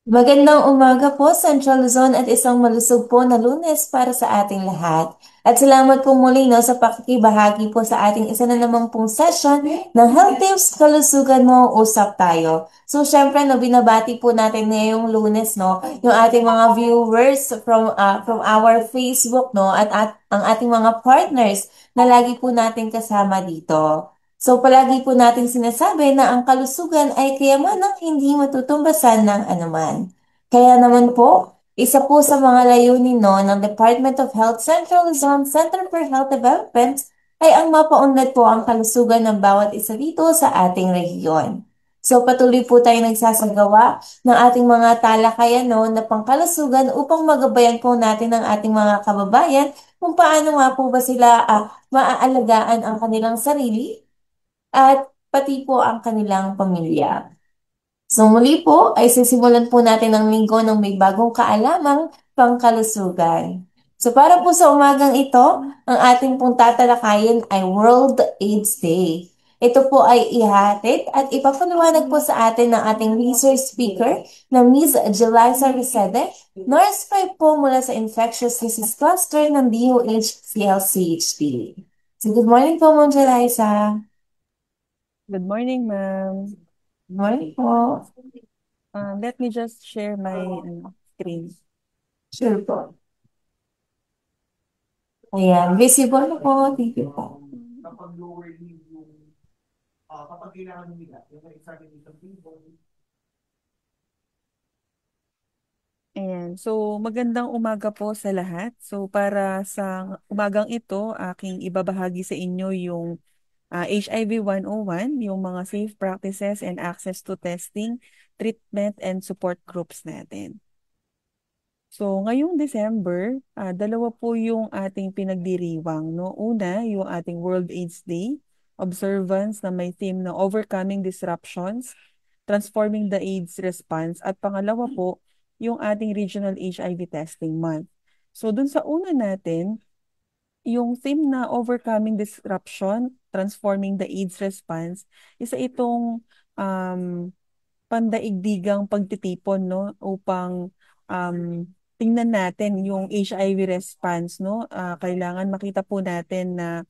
Magandang umaga po, Central Luzon at isang malusog po na Lunes para sa ating lahat. At salamat po muli no, sa pakikibahagi po sa ating isa na namang pong session ng Health Tips Kalusugan Mo, Usap Tayo. So syempre no, binabati po natin ngayong Lunes no, yung ating mga viewers from our Facebook no, at ang ating mga partners na lagi po natin kasama dito. So palagi po nating sinasabi na ang kalusugan ay kayamanang hindi matutumbasan ng anuman. Kaya naman po, isa po sa mga layunin no, ng Department of Health Central Luzon Center for Health Development ay ang mapaunlad po ang kalusugan ng bawat isa dito sa ating rehiyon. So patuloy po tayo nagsasagawa ng ating mga talakayan no, na pangkalusugan upang magabayan po natin ang ating mga kababayan kung paano nga po ba sila maaalagaan ang kanilang sarili at pati po ang kanilang pamilya. So muli po ay sisimulan po natin ang linggo ng may bagong kaalamang pangkalusugan. So para po sa umagang ito, ang ating pong tatalakayin ay World AIDS Day. Ito po ay ihatid at ipapaliwanag po sa atin ng ating research speaker na Ms. Jelisa Resede, Nurse 5 po mula sa Infectious Disease Cluster ng DOH-CLCHD. So good morning po, Ma'am Jelisa. Good morning, ma'am. Good morning po. Let me just share my screen. Sure po. Ayan, visible na po. Thank you po. Ayan. So, magandang umaga po sa lahat. So, para sa umagang ito, aking ibabahagi sa inyo yung HIV 101, yung mga safe practices and access to testing, treatment, and support groups natin. So, ngayong December, dalawa po yung ating pinagdiriwang. No? Una, yung ating World AIDS Day, observance na may theme na Overcoming Disruptions, Transforming the AIDS Response. At pangalawa po, yung ating Regional HIV Testing Month. So, dun sa una natin, yung theme na Overcoming Disruption, Transforming the AIDS Response, isa itong um, pandaigdigang pagtitipon no upang um, tingnan natin yung HIV response no. Kailangan makita po natin na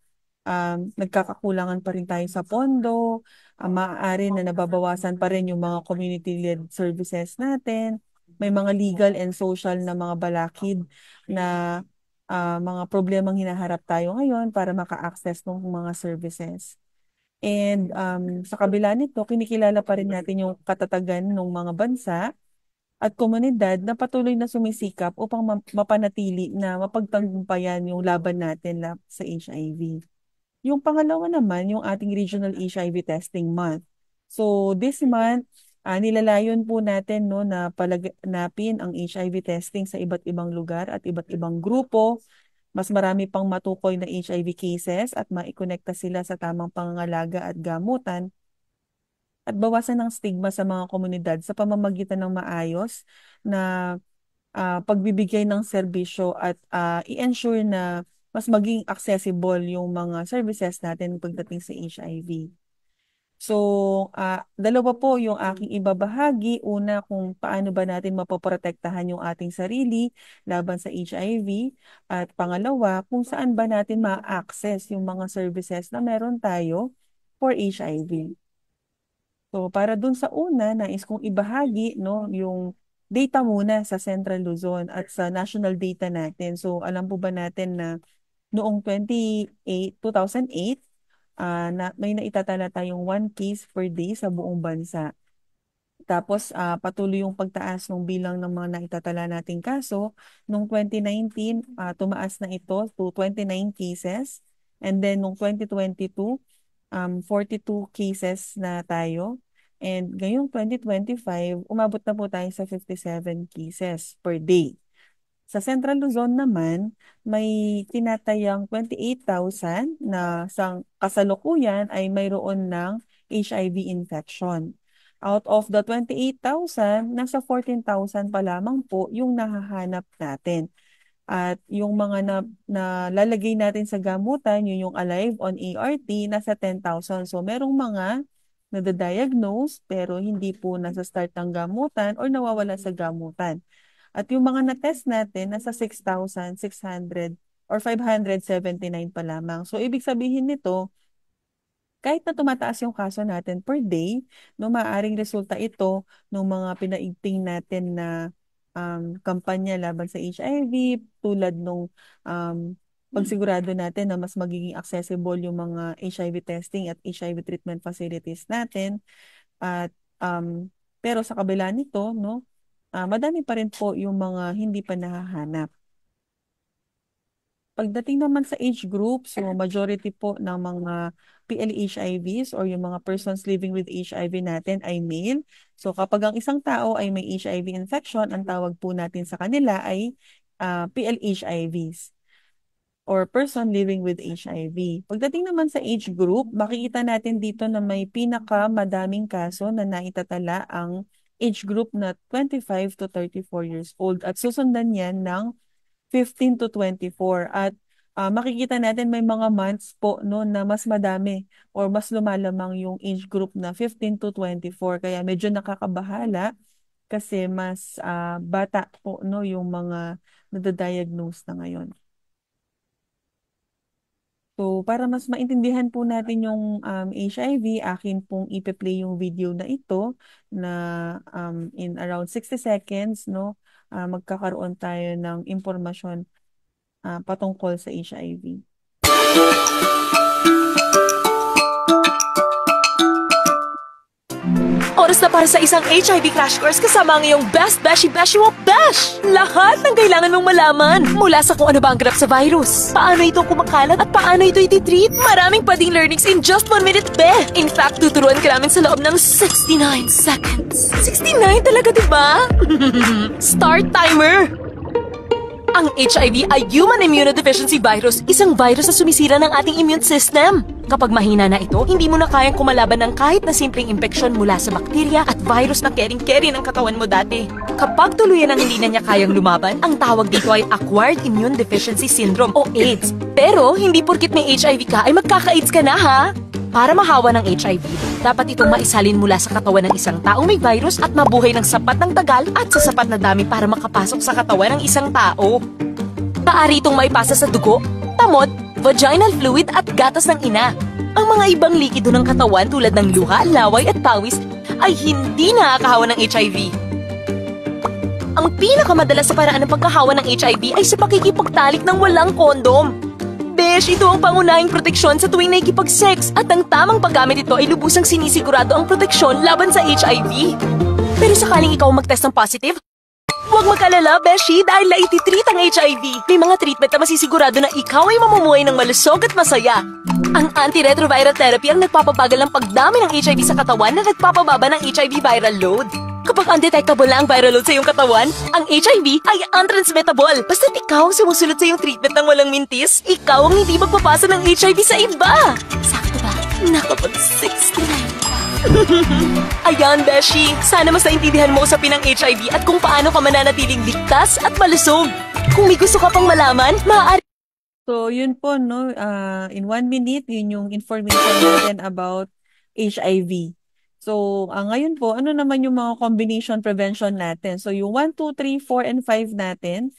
nagkakakulangan pa rin tayo sa pondo, maaari na nababawasan pa rin yung mga community-led services natin, may mga legal and social na mga balakid na mga problemang hinaharap tayo ngayon para maka-access ng mga services. And sa kabila nito, kinikilala pa rin natin yung katatagan ng mga bansa at komunidad na patuloy na sumisikap upang mapanatili na mapagtagumpayan yung laban natin sa HIV. Yung pangalawa naman, yung ating Regional HIV Testing Month. So this month, nilalayon po natin no, na palaganapin ang HIV testing sa iba't ibang lugar at iba't ibang grupo, mas marami pang matukoy na HIV cases at maikonekta sila sa tamang pangangalaga at gamutan at bawasan ng stigma sa mga komunidad sa pamamagitan ng maayos na pagbibigay ng serbisyo at i-ensure na mas maging accessible yung mga services natin pagdating sa HIV. So, dalawa po yung aking ibabahagi. Una, kung paano ba natin mapoprotektahan yung ating sarili laban sa HIV. At pangalawa, kung saan ba natin ma-access yung mga services na meron tayo for HIV. So, para dun sa una, nais kong ibahagi no, yung data muna sa Central Luzon at sa national data natin. So, alam po ba natin na noong 2008, may naitatala tayong 1 case per day sa buong bansa. Tapos patuloy yung pagtaas ng bilang ng mga naitatala nating kaso. Noong 2019, tumaas na ito to 29 cases. And then noong 2022, 42 cases na tayo. And ngayong 2025, umabot na po tayo sa 57 cases per day. Sa Central Luzon naman, may tinatayang 28,000 na sa kasalukuyan ay mayroon ng HIV infection. Out of the 28,000, nasa 14,000 pa lamang po yung nahahanap natin. At yung mga na lalagay natin sa gamutan, yun yung alive on ART, nasa 10,000. So merong mga nadadiagnose pero hindi po nasa start ng gamutan or nawawala sa gamutan. At yung mga na-test natin, nasa 6,600 or 579 pa lamang. So, ibig sabihin nito, kahit na tumataas yung kaso natin per day, no, maaaring resulta ito ng mga pinaigting natin na kampanya laban sa HIV, tulad nung pagsigurado natin na mas magiging accessible yung mga HIV testing at HIV treatment facilities natin. At pero sa kabila nito, no, madami pa rin po yung mga hindi pa nahahanap. Pagdating naman sa age group, so majority po ng mga PLHIVs or yung mga persons living with HIV natin ay male. So kapag ang isang tao ay may HIV infection, ang tawag po natin sa kanila ay PLHIVs or person living with HIV. Pagdating naman sa age group, makikita natin dito na may pinakamadaming kaso na naitatala ang age group na 25 to 34 years old at susundan yan ng 15 to 24. At makikita natin may mga months po no na mas madami or mas lumalamang yung age group na 15 to 24. Kaya medyo nakakabahala kasi mas bata po no yung mga nadadiagnose na ngayon. So, para mas maintindihan po natin yung HIV, akin pong ipe-play yung video na ito na in around 60 seconds, no, magkakaroon tayo ng impormasyon patungkol sa HIV. Oras na para sa isang HIV crash course kasama ang iyong best beshi beshi mo besh! Lahat ng kailangan mong malaman mula sa kung ano ba ang ganap sa virus, paano ito kumakalat at paano ito ititreat. Maraming pwedeng learnings in just 1 minute, be! In fact, tuturuan ka namin sa loob ng 69 seconds. 69 talaga, diba? Start timer! Ang HIV ay Human Immunodeficiency Virus, isang virus na sumisira ng ating immune system. Kapag mahina na ito, hindi mo na kayang kumalaban ng kahit na simpleng impeksyon mula sa bakterya at virus na kering-keri ng katawan mo dati. Kapag tuluyan ang hindi na niya kayang lumaban, ang tawag dito ay Acquired Immune Deficiency Syndrome o AIDS. Pero hindi porkit may HIV ka ay magkaka-AIDS ka na, ha? Para mahawa ng HIV, dapat itong maisalin mula sa katawan ng isang taong may virus at mabuhay ng sapat ng tagal at sa sapat na dami para makapasok sa katawan ng isang tao. Maaari itong maipasa sa dugo, tamod, vaginal fluid at gatas ng ina. Ang mga ibang likido ng katawan tulad ng luha, laway at pawis ay hindi nakakahawa ng HIV. Ang pinakamadalas sa paraan ng pagkahawa ng HIV ay sa pakikipagtalik ng walang kondom. Besh, ito ang pangunahing proteksyon sa tuwing nakikipag-sex at ang tamang paggamit ito ay lubusang sinisigurado ang proteksyon laban sa HIV. Pero sakaling ikaw mag-test ng positive, huwag mag-alala, Beshi, dahil naititreat ang HIV. May mga treatment na masisigurado na ikaw ay mamumuhay ng malusog at masaya. Ang antiretroviral therapy ang nagpapabagal ng pagdami ng HIV sa katawan na nagpapababa ng HIV viral load. Kapag undetectable na ang viral load sa iyong katawan, ang HIV ay untransmittable. Basta't ikaw ang sumusunod sa iyong treatment ng walang mintis, ikaw ang hindi magpapasa ng HIV sa iba. Sakto ba? Nakapag-69 pa. Ayan, Beshi. Sana mas naintindihan mo usapin ng HIV at kung paano ka mananatiling ligtas at malusog. Kung may gusto ka pang malaman, maaari. So, yun po, no, in 1 minute, yun yung information natin about HIV. So, ngayon po, ano naman yung mga combination prevention natin? So, yung 1, 2, 3, 4, and 5 natin,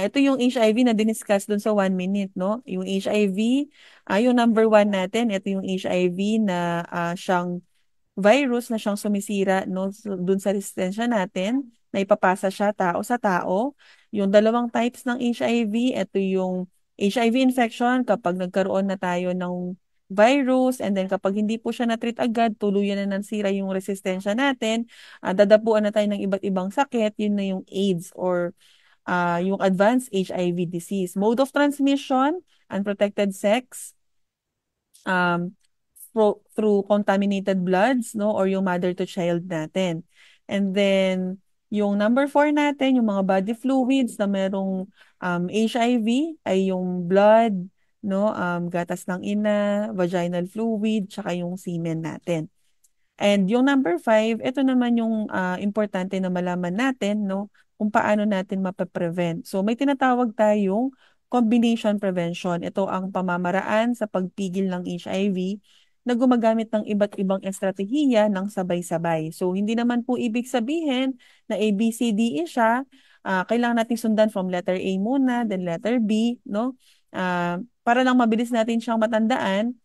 ito yung HIV na diniscuss dun sa 1 minute, no? Yung HIV, yung number 1 natin, ito yung HIV na siyang virus na siyang sumisira, no, dun sa resistensya natin, na ipapasa siya tao sa tao. Yung dalawang types ng HIV, ito yung HIV infection kapag nagkaroon na tayo ng virus and then kapag hindi po siya na-treat agad, tuluyan na nasira yung resistensya natin, dadapuan na tayo ng iba't ibang sakit, yun na yung AIDS or yung advanced HIV disease. Mode of transmission, unprotected sex, um, through contaminated bloods, no, or yung mother to child natin. And then, yung number 4 natin, yung mga body fluids na merong HIV ay yung blood, no, gatas ng ina, vaginal fluid, tsaka yung semen natin. And yung number 5, ito naman yung importante na malaman natin, no, kung paano natin mapaprevent. So may tinatawag tayong combination prevention. Ito ang pamamaraan sa pagpigil ng HIV na gumagamit ng iba't ibang estratehiya ng sabay-sabay. So, hindi naman po ibig sabihin na ABCDE siya. Kailangan natin sundan from letter A muna, then letter B, no? Para lang mabilis natin siyang matandaan,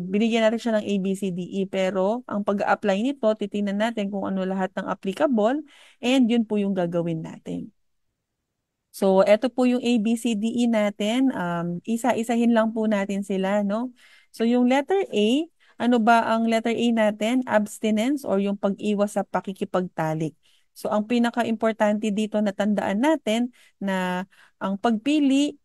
binigyan natin siya ng ABCDE. Pero, ang pag-apply nito, titingnan natin kung ano lahat ng applicable and yun po yung gagawin natin. So, eto po yung ABCDE natin. Isa-isahin lang po natin sila, no? So, yung letter A, ano ba ang letter A natin? Abstinence or yung pag-iwas sa pakikipagtalik. So, ang pinaka-importante dito na tandaan natin na ang pagpili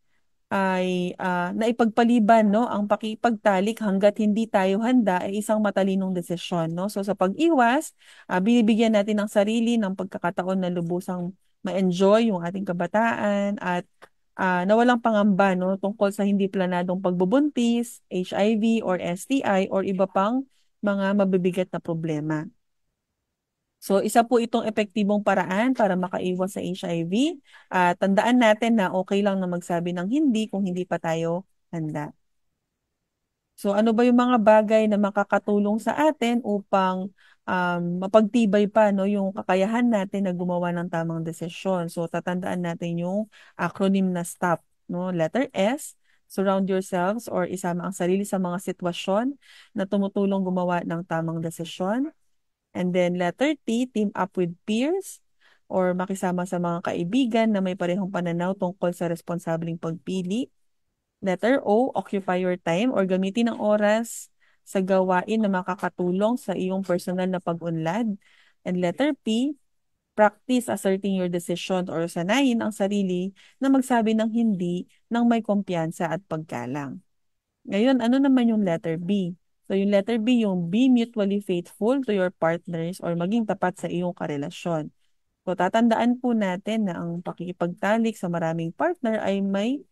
ay naipagpaliban, no, ang pakipagtalik hanggat hindi tayo handa ay isang matalinong desisyon, no? So sa pag-iwas, binibigyan natin ng sarili ng pagkakataon na lubusang ma-enjoy yung ating kabataan at na walang pangamba, no, tungkol sa hindi planadong pagbubuntis, HIV or STI or iba pang mga mabibigat na problema. So, isa po itong epektibong paraan para makaiwas sa HIV. Tandaan natin na okay lang na magsabi ng hindi kung hindi pa tayo handa. So, ano ba yung mga bagay na makakatulong sa atin upang mapagtibay pa, no, yung kakayahan natin na gumawa ng tamang desisyon? So, tatandaan natin yung acronym na STOP. No? Letter S, surround yourselves or isama ang sarili sa mga sitwasyon na tumutulong gumawa ng tamang desisyon. And then letter T, team up with peers or makisama sa mga kaibigan na may parehong pananaw tungkol sa responsableng pagpili. Letter O, occupy your time or gamitin ang oras sa gawain na makakatulong sa iyong personal na pag-unlad. And letter P, practice asserting your decision or sanayin ang sarili na magsabi ng hindi ng may kumpiyansa at paggalang. Ngayon, ano naman yung letter B? So, yung letter B, yung be mutually faithful to your partners or maging tapat sa iyong karelasyon. So, tatandaan po natin na ang pakikipagtalik sa maraming partner ay may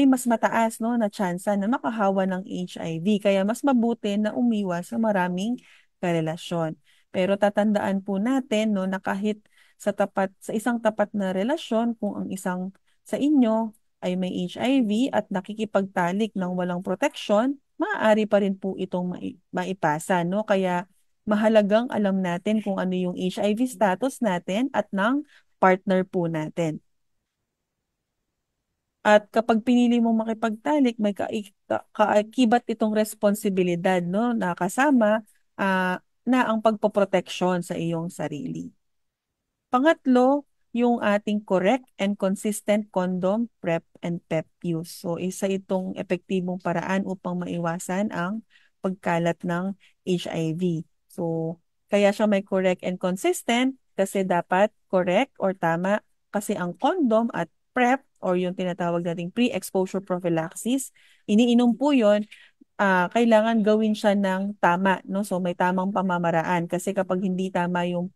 mas mataas, no, na tsansa na makahawa ng HIV. Kaya mas mabuti na umiwas sa maraming karelasyon. Pero tatandaan po natin, no, na kahit sa isang tapat na relasyon, kung ang isang sa inyo ay may HIV at nakikipagtalik ng walang proteksyon, maaari pa rin po itong maipasa, no? Kaya mahalagang alam natin kung ano yung HIV status natin at ng partner po natin. At kapag pinili mong makipagtalik, may kaakibat itong responsibilidad, no, na kasama na ang pagpoproteksyon sa iyong sarili. Pangatlo, yung ating correct and consistent condom, PrEP, and PEP use. So, isa itong epektibong paraan upang maiwasan ang pagkalat ng HIV. So, kaya siya may correct and consistent kasi dapat correct or tama kasi ang condom at PrEP or yung tinatawag nating pre-exposure prophylaxis, iniinom po yun, kailangan gawin siya ng tama, no? So may tamang pamamaraan kasi kapag hindi tama yung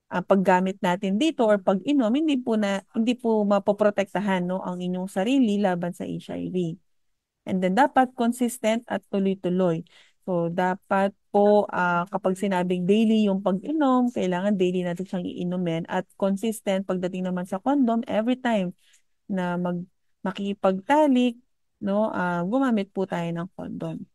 paggamit natin dito or pag-inom, hindi po mapoprotektahan, no, ang inyong sarili laban sa HIV. And then dapat consistent at tuloy-tuloy. So dapat po kapag sinabing daily yung pag-inom, kailangan daily natin siyang iinumin at consistent pagdating naman sa condom every time na makikipagtalik, no, gumamit po tayo ng condom.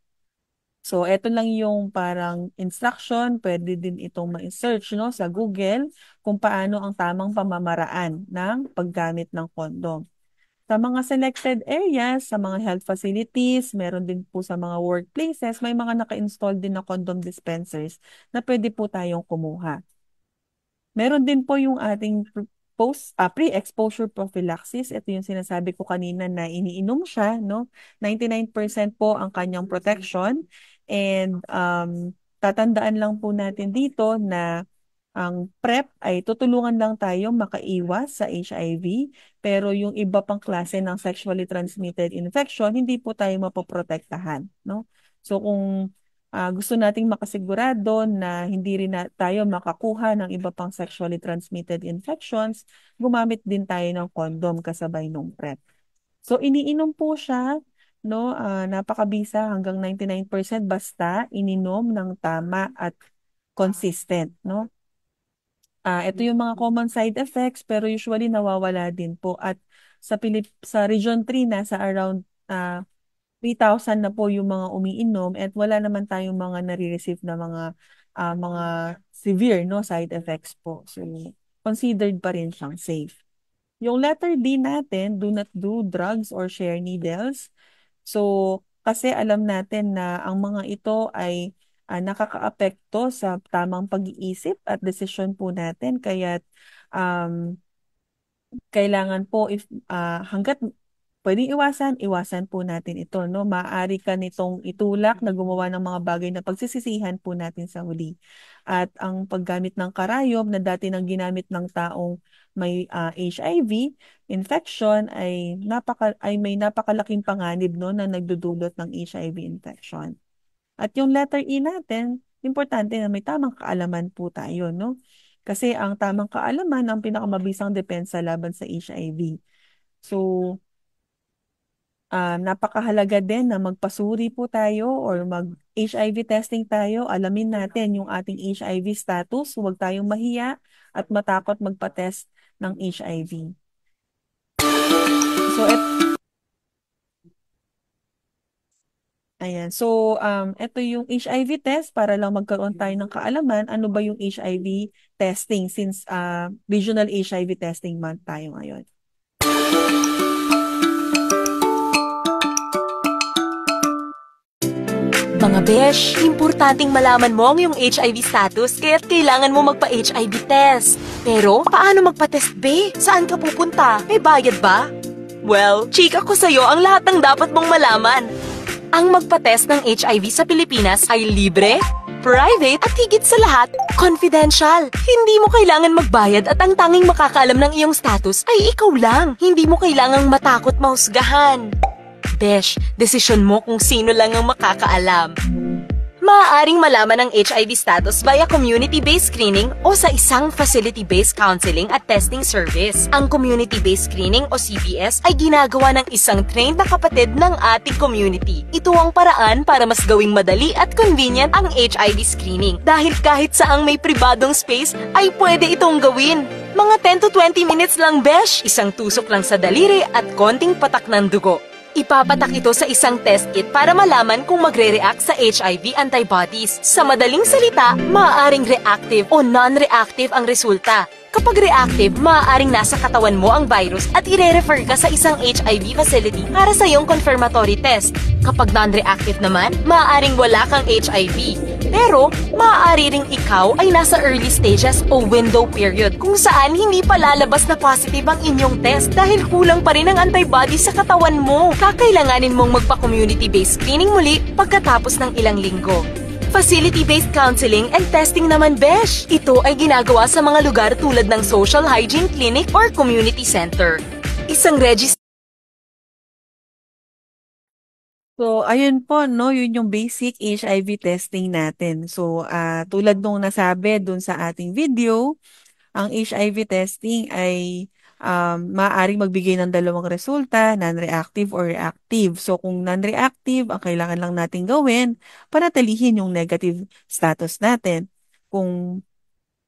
So, eto lang yung parang instruction, pwede din itong ma-search, no, sa Google kung paano ang tamang pamamaraan ng paggamit ng condom. Sa mga selected areas, sa mga health facilities, meron din po sa mga workplaces, may mga naka-install din na condom dispensers na pwede po tayong kumuha. Meron din po yung ating pre-exposure prophylaxis. Ito yung sinasabi ko kanina na iniinom siya, no? 99% po ang kanyang protection. And tatandaan lang po natin dito na ang PrEP ay tutulungan lang tayo makaiwas sa HIV, pero yung iba pang klase ng sexually transmitted infection, hindi po tayo mapoprotektahan, no? So kung gusto nating makasigurado na hindi rin tayo makakuha ng iba pang sexually transmitted infections, gumamit din tayo ng condom kasabay ng PrEP. So iniinom po siya, no, napakabisa hanggang 99% basta ininom ng tama at consistent, no? Ito yung mga common side effects pero usually nawawala din po at sa Region 3 nasa around 3,000 na po yung mga umiinom at wala naman tayong mga nare-receive na mga severe no side effects po. So considered pa rin siyang safe. Yung letter D natin, do not do drugs or share needles. So, kasi alam natin na ang mga ito ay nakakaapekto sa tamang pag-iisip at desisyon po natin. Kaya um, kailangan po hanggat pwedeng iwasan po natin ito, no? Maaari ka nitong itulak na gumawa ng mga bagay na pagsisisihan po natin sa huli. At ang paggamit ng karayom na dati nang ginamit ng taong may HIV infection ay may napakalaking panganib, no, na nagdudulot ng HIV infection. At yung letter E natin, importante na may tamang kaalaman po tayo, no? Kasi ang tamang kaalaman ang pinakamabisang depensa laban sa HIV. So, napakahalaga din na magpasuri po tayo or mag-HIV testing tayo. Alamin natin yung ating HIV status. Huwag tayong mahiya at matakot magpa-test ng HIV. So, ayan. So, ito yung HIV test para lang magkaroon tayo ng kaalaman. Ano ba yung HIV testing since Regional HIV Testing Month tayo ngayon. Mga besh, importanteng malaman mo ang iyong HIV status kaya't kailangan mo magpa-HIV test. Pero, paano magpa-test, be? Saan ka pupunta? May bayad ba? Well, chika ko sa'yo ang lahat ng dapat mong malaman. Ang magpa-test ng HIV sa Pilipinas ay libre, private, at higit sa lahat, confidential. Hindi mo kailangan magbayad at ang tanging makakaalam ng iyong status ay ikaw lang. Hindi mo kailangang matakot mahusgahan. Besh, desisyon mo kung sino lang ang makakaalam. Maaaring malaman ang HIV status via community-based screening o sa isang facility-based counseling at testing service. Ang community-based screening o CBS ay ginagawa ng isang trained na kapatid ng ating community. Ito ang paraan para mas gawing madali at convenient ang HIV screening dahil kahit saang may pribadong space ay pwede itong gawin. Mga 10 to 20 minutes lang, besh. Isang tusok lang sa daliri at konting patak ng dugo. Ipapatak ito sa isang test kit para malaman kung magre-react sa HIV antibodies. Sa madaling salita, maaaring reactive o non-reactive ang resulta. Kapag reactive, maaaring nasa katawan mo ang virus at ire-refer ka sa isang HIV facility para sa iyong confirmatory test. Kapag non-reactive naman, maaaring wala kang HIV. Pero, maaari ring ikaw ay nasa early stages o window period kung saan hindi pa lalabas na positive ang inyong test dahil kulang pa rin ang antibodies sa katawan mo. Kakailanganin mong magpa-community-based screening muli pagkatapos ng ilang linggo. Facility-based counseling and testing naman, besh. Ito ay ginagawa sa mga lugar tulad ng social hygiene clinic or community center. Isang So, ayun po, no, yun yung basic HIV testing natin. So, tulad nung nasabi dun sa ating video, ang HIV testing ay maaaring magbigay ng dalawang resulta, non-reactive or reactive. So, kung non-reactive, ang kailangan lang natin gawin, panatilihin yung negative status natin. Kung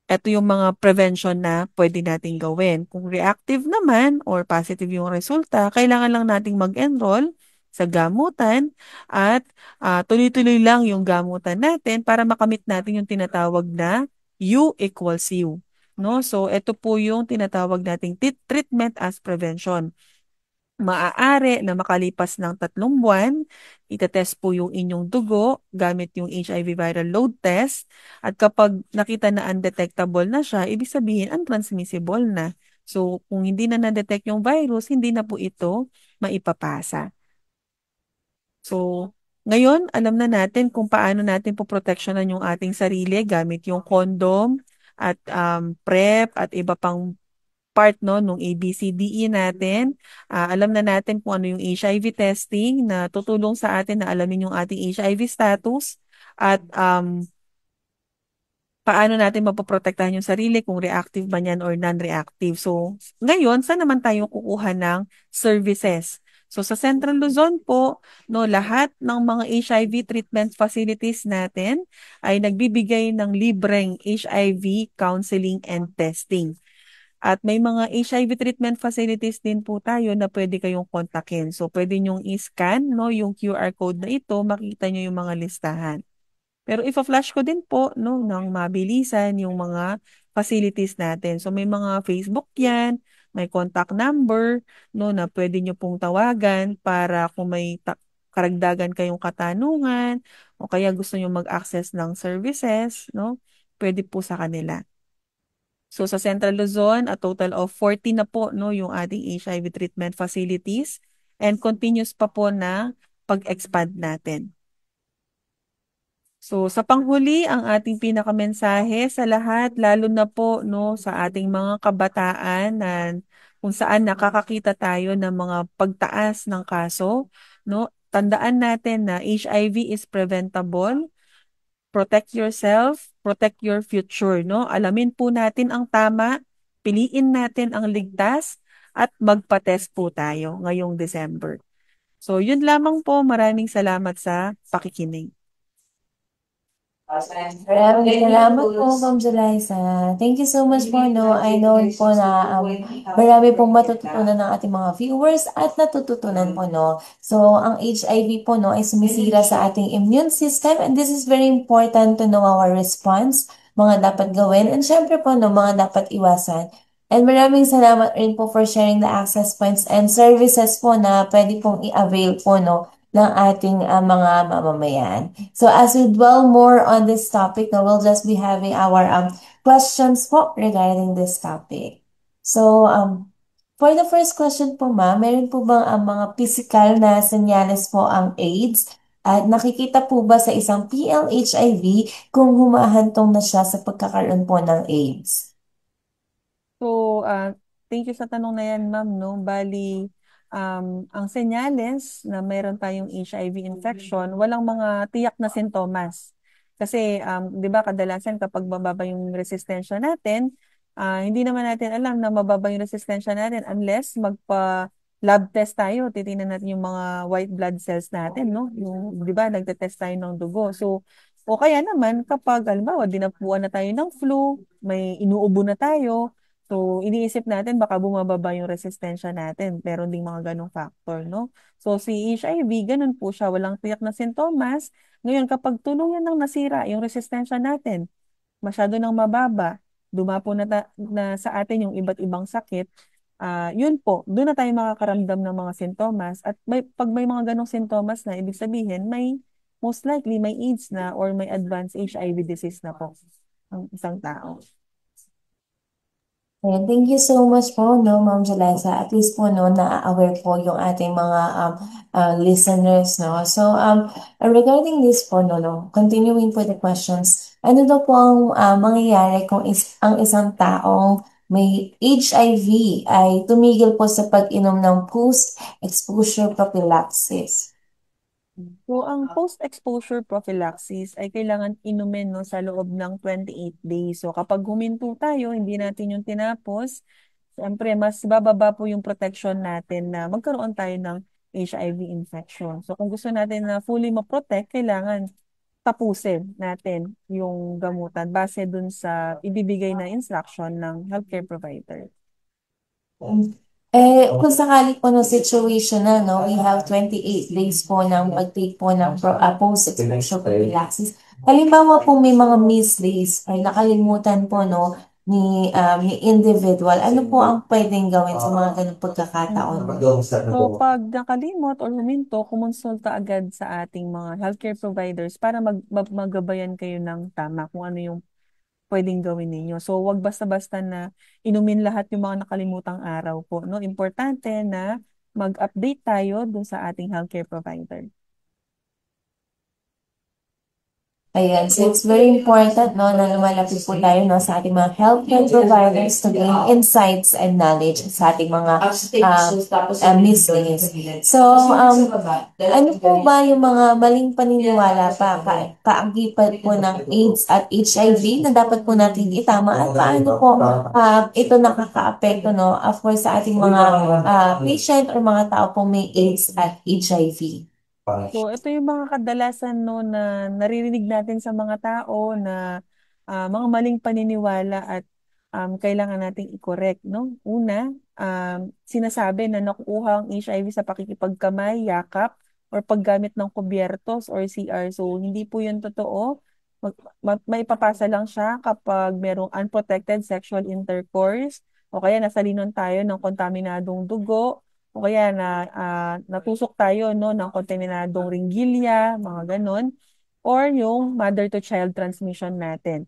ito yung mga prevention na pwede nating gawin. Kung reactive naman or positive yung resulta, kailangan lang nating mag-enroll sa gamutan at tuloy-tuloy lang yung gamutan natin para makamit natin yung tinatawag na U equals U. No? So, ito po yung tinatawag nating treatment as prevention. Maaari na makalipas ng 3 buwan, itetest po yung inyong dugo gamit yung HIV viral load test at kapag nakita na undetectable na siya, ibig sabihin untransmissible na. So kung hindi na na-detect yung virus, hindi na po ito maipapasa. So ngayon, alam na natin kung paano natin po proteksyonan yung ating sarili gamit yung condom at PrEP at iba pang part no nung ABCDE natin. Alam na natin kung ano yung HIV testing na tutulong sa atin na alamin yung ating HIV status at paano natin mapoprotektahan yung sarili kung reactive ba yan or non-reactive. So, ngayon, saan naman tayo kukuha ng services? So, sa Central Luzon po, no, lahat ng mga HIV treatment facilities natin ay nagbibigay ng libreng HIV counseling and testing. At may mga HIV treatment facilities din po tayo na pwede kayong kontakin. So pwede nyong i-scan no, yung QR code na ito, makita nyo yung mga listahan. Pero ipa-flash ko din po no, ng mabilisan yung mga facilities natin. So may mga Facebook yan, may contact number no, na pwede nyo pong tawagan para kung may karagdagan kayong katanungan o kaya gusto nyo mag-access ng services, no, pwede po sa kanila. So sa Central Luzon, a total of 40 na po no, yung ating HIV treatment facilities and continuous pa po na pag-expand natin. So sa panghuli, ang ating pinakamensahe sa lahat, lalo na po no, sa ating mga kabataan na kung saan nakakakita tayo ng mga pagtaas ng kaso, no? Tandaan natin na HIV is preventable. Protect yourself, protect your future, no? Alamin po natin ang tama, piliin natin ang ligtas at magpa-test po tayo ngayong December. So yun lamang po, maraming salamat sa pakikinig. Maraming salamat po, Ma'am Jeliza. Thank you so much po, no. I know po na marami pong matututunan ng ating mga viewers at natututunan po, no. So, ang HIV po, no, ay sumisira sa ating immune system and this is very important to know our response, mga dapat gawin, and syempre po, no, mga dapat iwasan. And maraming salamat rin po for sharing the access points and services po na pwede pong i-avail po, no, ng ating mga mamamayan. So as we dwell more on this topic, no, we'll just be having our questions po regarding this topic. So for the first question po ma'am, meron po bang mga physical na senyales po ang AIDS? At nakikita po ba sa isang PLHIV kung humahantong na siya sa pagkakaroon po ng AIDS? So, thank you sa tanong na yan, ma'am, no? Bali, ang senyales na mayroon tayong HIV infection, walang mga tiyak na sintomas. Kasi, di ba, kadalasan kapag mababa yung resistensya natin, hindi naman natin alam na mababa yung resistensya natin unless lab test tayo, titingnan natin yung mga white blood cells natin, no? Yung, di ba, nagtetest tayo ng dugo. So, o kaya naman kapag, halimbawa, dinapuan na tayo ng flu, may inuubo na tayo, so, iniisip natin baka bumababa yung resistensya natin. Pero ding mga ganong factor, no? So, si HIV, ganun po siya. Walang tiyak na sintomas. Ngayon, kapag tuluyan ng nasira yung resistensya natin, masyado nang mababa, dumapo na sa atin yung iba't ibang sakit, yun po, doon na tayo makakaramdam ng mga sintomas. At pag may mga ganong sintomas na, ibig sabihin, most likely may AIDS na or may advanced HIV disease na po ang isang tao. Ayan, thank you so much po, no, Ma'am Jeliza. At least po, no, na-aware po yung ating mga listeners, no. So, regarding this po, no, continuing po the questions, ano daw po ang mangyayari kung ang isang taong may HIV ay tumigil po sa pag-inom ng post-exposure prophylaxis? So, ang post-exposure prophylaxis ay kailangan inumin no, sa loob ng 28 days. So, kapag huminto tayo, hindi natin yung tinapos, siyempre, mas bababa po yung protection natin na magkaroon tayo ng HIV infection. So, kung gusto natin na fully ma-protect, kailangan tapusin natin yung gamutan base dun sa ibibigay na instruction ng healthcare provider. Kung sakali po no situational, no, we have 28 days po ng pag-take po ng post-exposure prophylaxis. Halimbawa po may mga missed days or nakalimutan po, no, ni individual, ano po ang pwedeng gawin sa mga ganung pagkakataon? So, pag nakalimot or huminto, kumonsulta agad sa ating mga healthcare providers para magabayan kayo ng tama kung ano yung pwedeng gawin ninyo. So, wag basta-basta na inumin lahat yung mga nakalimutang araw po. No? Importante na mag-update tayo dun sa ating healthcare provider. Ayan, so it's very important, no, na lumalapit po tayo, no, sa ating mga healthcare providers to gain insights and knowledge sa ating mga misleads. So, ano po ba yung mga maling paniniwala kaagipan po ng AIDS at HIV na dapat po natin itama at paano po ito nakaka-apekto, no, of course, sa ating mga patient or mga tao po may AIDS at HIV? So, ito yung mga kadalasan no, na naririnig natin sa mga tao na mga maling paniniwala at kailangan nating i-correct, no? Una, sinasabi na nakukuha ang HIV sa pakikipagkamay, yakap, or paggamit ng kubyertos or CR. So, hindi po yun totoo. Maipapasa lang siya kapag merong unprotected sexual intercourse o kaya nasalinon tayo ng kontaminadong dugo o kaya natusok tayo no ng kontaminadong ringgilya, mga ganon, or yung mother to child transmission natin.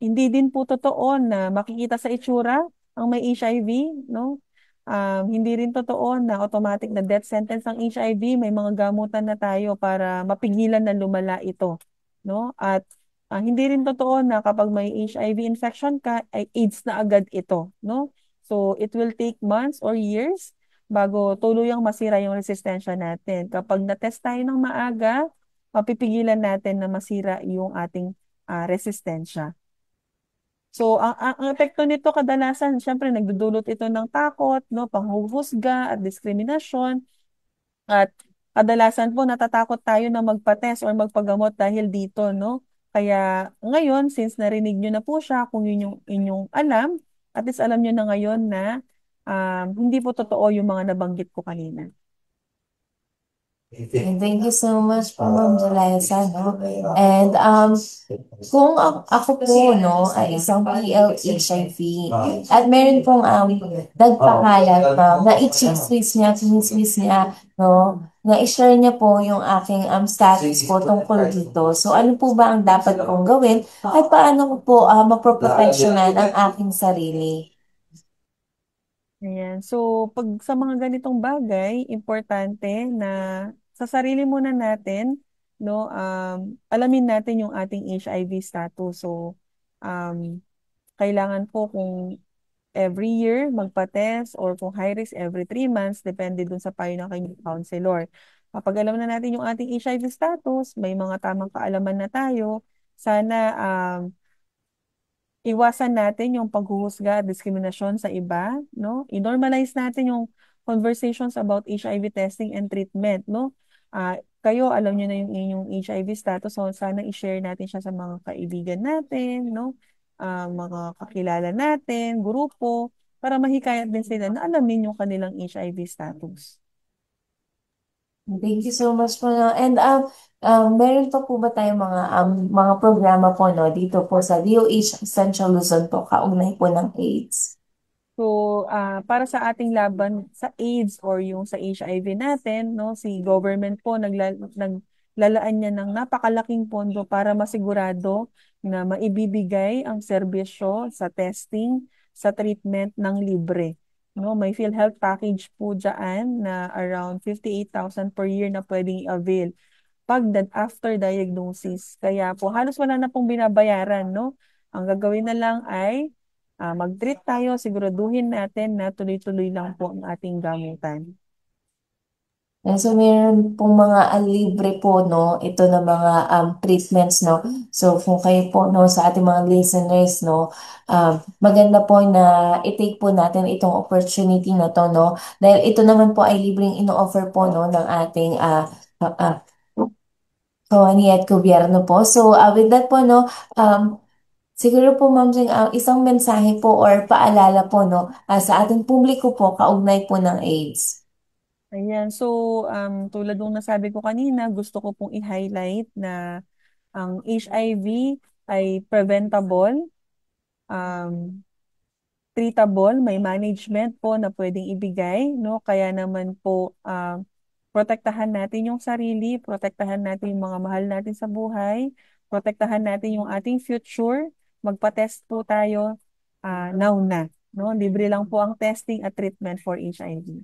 Hindi din po totoo na makikita sa itsura ang may HIV, no? Hindi rin totoo na automatic na death sentence ang HIV. May mga gamutan na tayo para mapigilan na lumala ito, no? At hindi rin totoo na kapag may HIV infection ka, ay AIDS na agad ito, no? So, it will take months or years bago tuluyang masira yung resistensya natin. Kapag na-test tayo ng maaga, mapipigilan natin na masira yung ating resistensya. So, ang epekto nito kadalasan, syempre nagdudulot ito ng takot, no, panghuhusga at diskriminasyon. At kadalasan po natatakot tayo na magpa-test or magpagamot dahil dito, no? Kaya ngayon, since narinig nyo na po siya, kung yun yung inyong alam, at least alam nyo na ngayon na hindi po totoo yung mga nabanggit ko kanina. And thank you so much po, Ma'am Jalesa, no? And kung ako po, no, ay isang PL-HIV at meron pong nagpakalat na i-chismis niya, no, na i-share niya po yung aking status po tungkol dito. So, ano po ba ang dapat kong gawin at paano ko po maproproteksyonan ang aking sarili? Ayan. So, pag sa mga ganitong bagay, importante na sa sarili muna natin, no, alamin natin yung ating HIV status. So, kailangan po kung every year magpa-test or kung high risk every 3 months, depende dun sa payo ng kanyang counselor. Kapag alam na natin yung ating HIV status, may mga tamang kaalaman na tayo, sana iwasan natin yung paghuhusga at diskriminasyon sa iba, no? I-normalize natin yung conversations about HIV testing and treatment, no? Kayo, alam niyo na yung inyong HIV status, so sana i-share natin siya sa mga kaibigan natin, no? Mga kakilala natin, grupo, para mahikayat din sila na alamin yung kanilang HIV status. Thank you so much po. No? And meron pa po ba tayong mga programa po no dito po sa DOH Central Luzon po kaugnay po ng AIDS? So, para sa ating laban sa AIDS or yung sa HIV natin, no, si government po naglalaan niya ng napakalaking pondo para masigurado na maibibigay ang serbisyo sa testing, sa treatment ng libre. No, may PhilHealth package po dyan na around 58,000 per year na pwedeng i-avail after diagnosis. Kaya po halos wala na pong binabayaran, no? Ang gagawin na lang ay mag-treat tayo, siguraduhin natin na tuloy-tuloy lang po ang ating gamutan. And so meron pong mga libre po no ito na mga treatments no. So kung kayo po no sa ating mga listeners no, maganda po na i-take po natin itong opportunity na to no dahil ito naman po ay libreng ino-offer po no ng ating kawani at gobyerno po. So with that po no, siguro po Ma'am Jing, isang mensahe po or paalala po no sa ating publiko po kaugnay po ng AIDS. Ayan, so tulad ng nasabi ko kanina, gusto ko pong i-highlight na ang HIV ay preventable, treatable, may management po na pwedeng ibigay, no? Kaya naman po protektahan natin yung sarili, protektahan natin yung mga mahal natin sa buhay, protektahan natin yung ating future, magpa-test po tayo now na, no? Libre lang po ang testing at treatment for HIV.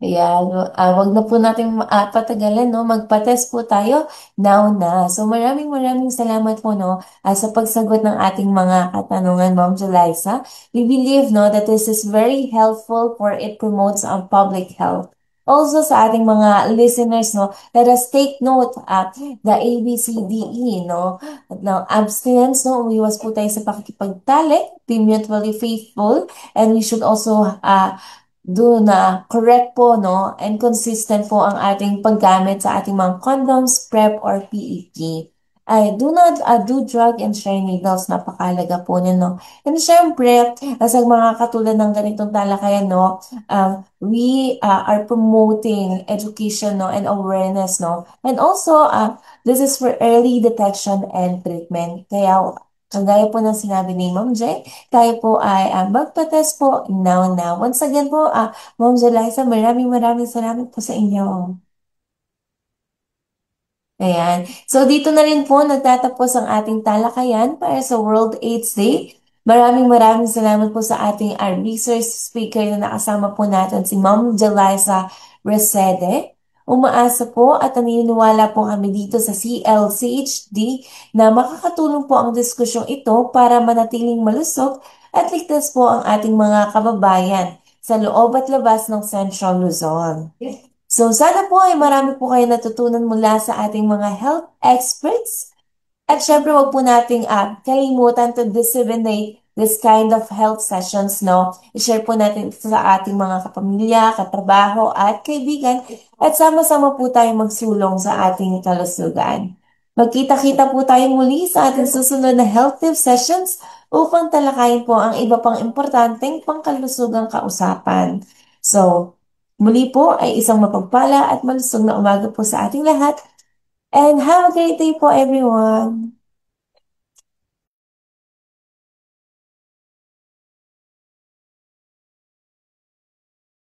Ayan, wag na po natin patagalan, no? Magpa-test po tayo now na. So maraming salamat po, no, sa pagsagot ng ating mga katanungan, Ma'am Julissa. We believe, no, that this is very helpful for it promotes public health. Also sa ating mga listeners, no, let us take note at the ABCDE, no, ng abstinence, no, umiwas po tayo sa pakikipagtalik, be mutually faithful, and we should also do na correct po, no, and consistent po ang ating paggamit sa ating mga condoms, PrEP, or PEP. ay do not do drug and share needles. Napakalaga po nun, no? And syempre, sa mga katulad ng ganitong talakayan, no, we are promoting education, no, and awareness, no? And also, this is for early detection and treatment. Kaya, kagaya po ng sinabi ni Ma'am Jay, tayo po ay magpa-test po now. Once again po, Ma'am Jeliza, maraming salamat po sa inyo. Ayan. So, dito na rin po nagtatapos ang ating talakayan para sa World AIDS Day. Maraming salamat po sa ating research speaker na nakasama po natin si Ma'am Jeliza Resede. Umaasa po at naniniwala po kami dito sa CLCHD na makakatulong po ang diskusyong ito para manatiling malusog at ligtas po ang ating mga kababayan sa loob at labas ng Central Luzon. So sana po ay marami po kayo natutunan mula sa ating mga health experts. At syempre wag po nating kalimutan to disseminate this kind of health sessions, no? I-share po natin ito sa ating mga kapamilya, katrabaho at kaibigan at sama-sama po tayo magsulong sa ating kalusugan. Magkita-kita po tayo muli sa ating susunod na health tip sessions upang talakayin po ang iba pang importanteng pangkalusugang kausapan. So, muli po ay isang mapagpala at malusog na umaga po sa ating lahat. And have a great day po everyone!